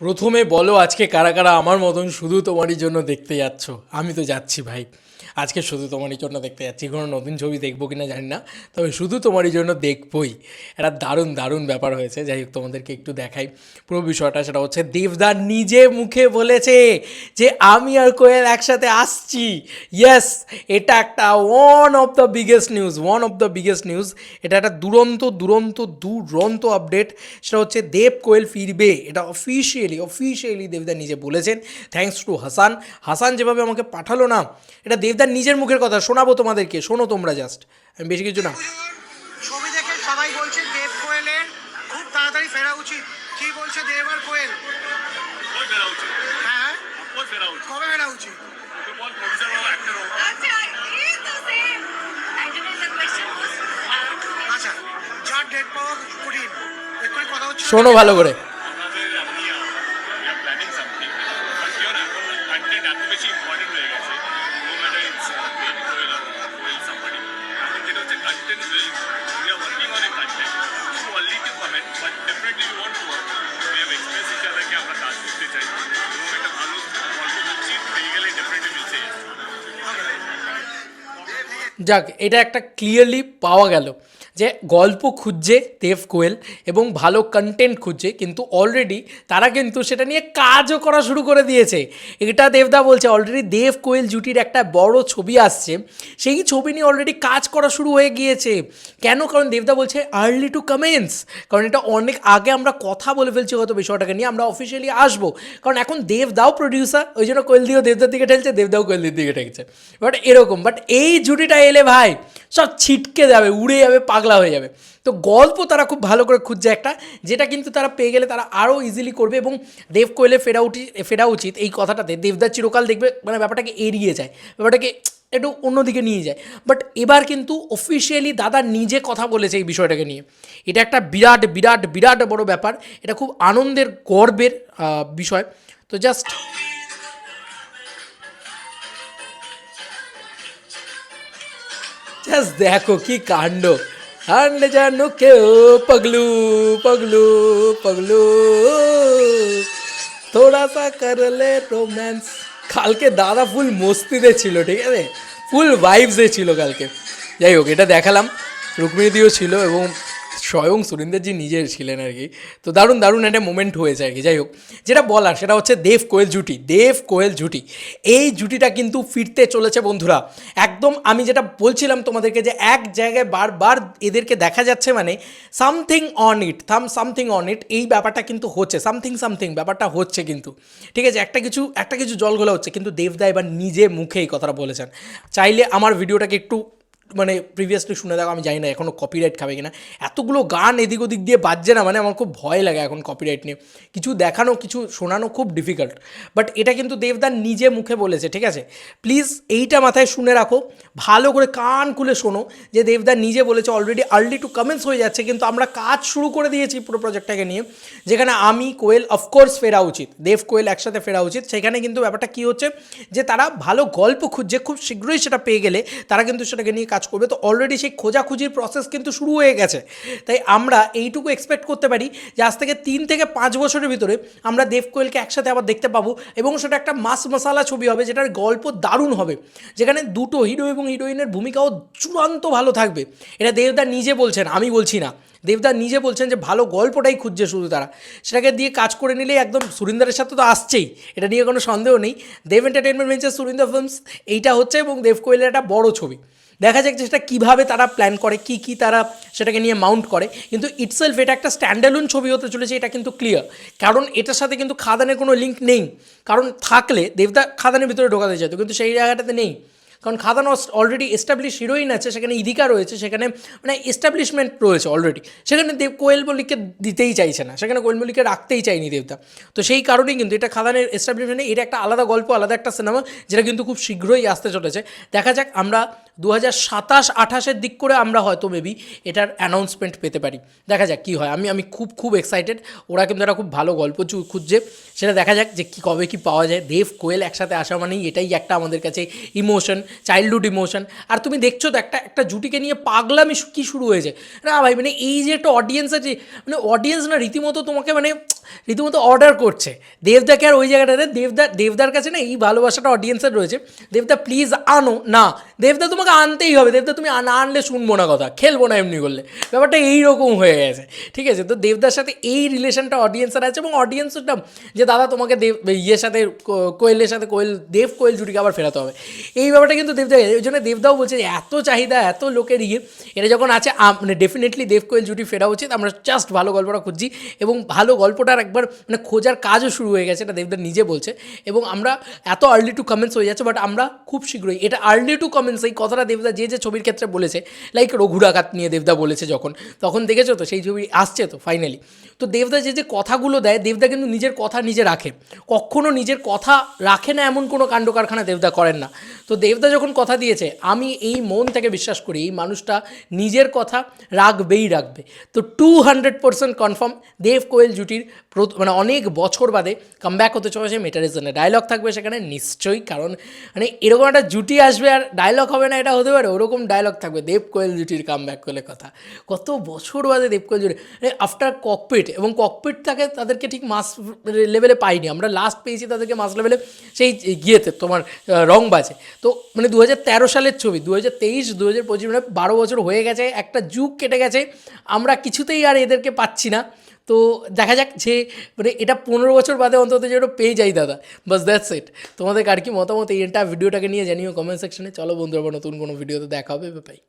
প্রথমে বলো আজকে কারা কারা আমার মতন শুধু তোমারই জন্য দেখতে যাচ্ছ। আমি তো যাচ্ছি ভাই, আজকে শুধু তোমারই জন্য দেখতে যাচ্ছি। কোনো নতুন ছবি দেখবো কিনা জানি না, তবে শুধু তোমারই জন্য দেখবই। একটা দারুণ দারুণ ব্যাপার হয়েছে। যাই হোক, তোমাদেরকে একটু দেখাই পুরো বিষয়টা। সেটা হচ্ছে দেবদা নিজে মুখে বলেছে যে আমি আর কোয়েল একসাথে আসছি। ইয়েস, এটা একটা one of the biggest news. এটা একটা দুরন্ত আপডেট। সেটা হচ্ছে দেব কোয়েল ফিরবে, এটা অফিসিয়ালি দেবদা নিজে বলেছেন। Thanks to Hasan. হাসান যেভাবে আমাকে পাঠালো না, এটা দেবদার নিজের মুখের কথা। শোনাবো তোমাদেরকে, শোনো তোমরা জাস্ট, আমি বেশি কিছু না। ছবি দেখে সবাই বলছে দেব কোয়েলের খুব তাড়াতাড়ি ফেরা উচিত। কি বলছে দেব আর কোয়েল? হ্যাঁ, কবে ফেরা উচিত? আচ্ছা, যার ডেট পাওয়া কঠিন, এক্ষুনি কথা হচ্ছে। শোনো ভালো করে। যাক, এটা একটা ক্লিয়ারলি পাওয়া গেল যে গল্প খুঁজছে দেব কোয়েল এবং ভালো কন্টেন্ট খুঁজছে, কিন্তু অলরেডি তারা কিন্তু সেটা নিয়ে কাজও করা শুরু করে দিয়েছে। এটা দেবদা বলছে অলরেডি দেব কোয়েল জুটির একটা বড় ছবি আসছে, সেই ছবি নিয়ে অলরেডি কাজ করা শুরু হয়ে গিয়েছে। কেন? কারণ দেবদা বলছে আর্লি টু কমেন্টস, কারণ এটা অনেক আগে আমরা কথা বলে ফেলছি হয়তো বিষয়টাকে নিয়ে, আমরা অফিসিয়ালি আসবো। কারণ এখন দেবদাও প্রডিউসার, ওই জন্য কোয়েল দিয়েও দেবদার দিকে ঠেলছে, দেবদাও কোয়েলদির দিকে ঠেলছে। বাট এরকম, বাট এই জুটিটা এলে ভাই সব ছিটকে যাবে, উড়ে যাবে, পাগলা হয়ে যাবে। তো গল্প তারা খুব ভালো করে খুঁজছে একটা, যেটা কিন্তু তারা পেয়ে গেলে তারা আরও ইজিলি করবে। এবং দেব কোয়েলের ফেরা উচিত এই কথাটাতে দেবদার চিরকাল দেখবে মানে ব্যাপারটাকে এড়িয়ে যায়, ব্যাপারটাকে একটু অন্যদিকে নিয়ে যায়। বাট এবার কিন্তু অফিসিয়ালি দাদা নিজে কথা বলেছে এই বিষয়টাকে নিয়ে। এটা একটা বিরাট বিরাট বিরাট বড় ব্যাপার, এটা খুব আনন্দের গর্বের বিষয়। তো জাস্ট জাস্ট দেখো কি কাণ্ড। হারলে জানো কেউ পগলু পগলু পগলু, থোড়া সা করলে রোম্যান্স। কালকে দাদা ফুল মস্তিতে ছিল, ঠিক আছে, ফুল ভাইবসে ছিল কালকে। যাই হোক, এটা দেখালাম, রুক্মিণীদিও ছিল এবং স্বয়ং সুরিন্দারজি নিজের ছিলেন আর কি। তো দারুণ দারুণ একটা মোমেন্ট হয়েছে আর কি। যাই হোক, যেটা বলার সেটা হচ্ছে দেব কোয়েল জুটি এই জুটিটা কিন্তু ফিরতে চলেছে বন্ধুরা। একদম আমি যেটা বলছিলাম তোমাদেরকে যে এক জায়গায় বারবার এদেরকে দেখা যাচ্ছে, মানে সামথিং অন ইট এই ব্যাপারটা কিন্তু হচ্ছে, সামথিং ব্যাপারটা হচ্ছে কিন্তু, ঠিক আছে, একটা কিছু জল ঘোলা হচ্ছে। কিন্তু দেবদা এবার নিজে মুখে এই কথাটা বলেছেন। চাইলে আমার ভিডিওটাকে একটু মানে প্রিভিয়াসলি শুনে দেখো, আমি জানি না এখনও কপিরাইট খাবে কিনা। এতগুলো গান এদিক ওদিক দিয়ে বাজছে না, মানে আমার খুব ভয় লাগে এখন কপিরাইট নিয়ে কিছু দেখানো কিছু শোনানো খুব ডিফিকাল্ট। বাট এটা কিন্তু দেবদার নিজে মুখে বলেছে, ঠিক আছে। প্লিজ এইটা মাথায় শুনে রাখো, ভালো করে কান খুলে শোনো, যে দেবদার নিজে বলেছে অলরেডি আর্লি টু কমেন্টস হয়ে যাচ্ছে, কিন্তু আমরা কাজ শুরু করে দিয়েছি পুরো প্রজেক্টটাকে নিয়ে, যেখানে আমি কোয়েল অফকোর্স ফেরা উচিত, দেব কোয়েল একসাথে ফেরা উচিত। সেখানে কিন্তু ব্যাপারটা কী হচ্ছে যে তারা ভালো গল্প খুঁজছে, খুব শীঘ্রই সেটা পেয়ে গেলে তারা কিন্তু সেটাকে নিয়ে কাজ করবে। তো অলরেডি সেই খোঁজাখুঁজির প্রসেস কিন্তু শুরু হয়ে গেছে। তাই আমরা এইটুকু এক্সপেক্ট করতে পারি যে আজ থেকে 3 থেকে 5 বছরের ভিতরে আমরা দেব কোয়েলকে একসাথে আবার দেখতে পাবো, এবং সেটা একটা মাস মশালা ছবি হবে, যেটার গল্প দারুণ হবে, যেখানে দুটো হিরো এবং হিরোইনের ভূমিকাও চূড়ান্ত ভালো থাকবে। এটা দেবদা নিজে বলছেন, আমি বলছি না। দেবদা নিজে বলছেন যে ভালো গল্পটাই খুঁজছে শুধু তারা, সেটাকে দিয়ে কাজ করে নিলেই একদম। সুরিন্দারের সাথে তো আসছেই, এটা নিয়ে কোনো সন্দেহ নেই। দেব এন্টারটেনমেন্ট ভেঞ্চার সুরিন্দর ফিল্মস এইটা হচ্ছে, এবং দেব কোয়েলের একটা বড় ছবি। দেখা যাক যে সেটা কীভাবে তারা প্ল্যান করে, কী তারা সেটাকে নিয়ে মাউন্ট করে। কিন্তু ইটসেলফ এটা একটা স্ট্যান্ডালোন ছবি হতে চলেছে, এটা কিন্তু ক্লিয়ার। কারণ এটার সাথে কিন্তু খাদানের কোনো লিঙ্ক নেই, কারণ থাকলে দেবদা খাদানের ভিতরে ঢোকাতে চাইতো, কিন্তু সেই জায়গাটাতে নেই। কারণ খাদান অলরেডি এস্টাবলিশ হিরোইন আছে, সেখানে ইদিকা রয়েছে, সেখানে মানে এস্টাবলিশমেন্ট রয়েছে অলরেডি। সেখানে কোয়েল মল্লিককে দিতেই চাইছে না, সেখানে কোয়েল মল্লিককে রাখতেই চায়নি দেবদা। তো সেই কারণেই কিন্তু এটা খাদানের এস্টাবলিশমেন্টে এটা একটা আলাদা গল্প, আলাদা একটা সিনেমা, যেটা কিন্তু খুব শীঘ্রই আসতে চলেছে। দেখা যাক, আমরা 2027-28 দিক করে আমরা হয়তো মেবি এটার অ্যানাউন্সমেন্ট পেতে পারি। দেখা যাক কী হয়। আমি খুব এক্সাইটেড। ওরা কিন্তু একটা খুব ভালো গল্প খুঁজছে, সেটা দেখা যাক যে কী কবে কী পাওয়া যায়। দেব কোয়েল একসাথে আসা মানেই এটাই একটা আমাদের কাছে ইমোশন, চাইল্ডহুড ইমোশন। আর তুমি দেখছো তো একটা জুটিকে নিয়ে পাগলামি কী শুরু হয়েছে না ভাই, মানে এই যে একটা অডিয়েন্স আছে, মানে অডিয়েন্স না রীতিমতো তোমাকে মানে রীতিমতো অর্ডার করছে দেবদাকে। আর ওই জায়গাটাতে দেবদার কাছে না এই ভালোবাসাটা অডিয়েন্সের রয়েছে, দেবদা প্লিজ আনো না, দেবদা তোমাকে আনতেই হবে, দেবদা তুমি না আনলে শুনবো না কথা, খেলবো না এমনি করলে, ব্যাপারটা এইরকম হয়ে গেছে। ঠিক আছে, তো দেবদার সাথে এই রিলেশনটা অডিয়েন্সের আছে, এবং অডিয়েন্সটা যে দাদা তোমাকে ইয়ের সাথে কোয়েলের সাথে দেব কোয়েল জুটিকে আবার ফেরাতে হবে, এই ব্যাপারটা কিন্তু দেবদা, ওই জন্য দেবদাও বলছে যে এত চাহিদা এত লোকের এটা যখন আছে মানে ডেফিনেটলি দেব কোয়েল জুটি ফেরা উচিত, আমরা জাস্ট ভালো গল্পটা খুঁজছি, এবং ভালো গল্পটার একবার মানে খোঁজার কাজও শুরু হয়ে গেছে, এটা দেবদা নিজে বলছে। এবং আমরা এত আর্লি টু কমেন্টস হয়ে যাচ্ছে, বাট আমরা খুব শীঘ্রই এটা আর্লি টু কমেন্টস, এই কথাটা দেবদা যে ছবির ক্ষেত্রে বলেছে, লাইক রঘুরাঘাত নিয়ে দেবদা বলেছে যখন, তখন দেখেছো তো সেই ছবি আসছে তো ফাইনালি। তো দেবদা যে কথাগুলো দেয়, দেবদা কিন্তু নিজের কথা নিজে রাখে, কখনও নিজের কথা রাখে না এমন কোনো কাণ্ড কারখানা দেবদা করেন না। তো দেবদা যখন কথা দিয়েছে, আমি এই মন থেকে বিশ্বাস করি এই মানুষটা নিজের কথা রাখবেই রাখবে। তো 200% কনফার্ম দেব কোয়েল জুটির মানে অনেক বছর বাদে কামব্যাক হতে চলেছে মেটারিজনে, ডায়লগ থাকবে সেখানে নিশ্চয়ই, কারণ মানে এরকম একটা জুটি আসবে আর ডায়লগ হবে না এটা হতে পারে, ওরকম ডায়লগ থাকবে দেব কোয়েল জুটির কামব্যাক করলে কথা। কত বছর বাদে দেব কোয়েল জুটি আফটার ককপিট, এবং ককপিট থাকে তাদেরকে ঠিক মাস লেভেলে পাইনি আমরা, লাস্ট পেয়েছি তাদেরকে মাস লেভেলে সেই গিয়েতে তোমার রংবাজে। তো মানে 2013 সালের ছবি, 2023 2025 মানে 12 বছর হয়ে গেছে, একটা যুগ কেটে গেছে, আমরা কিছুতেই আর এদেরকে পাচ্ছি না। তো দেখা যাক যে মানে এটা 15 বছর বাদে অন্তত যেটা পেয়ে যাই দাদা, বাস দ্যাটস ইট। তোমাদের আর কি মতামত এই ভিডিওটাকে নিয়ে জানিও কমেন্ট সেকশনে। চলো বন্ধুরা, নতুন কোনো ভিডিওতে দেখা হবে, বাই।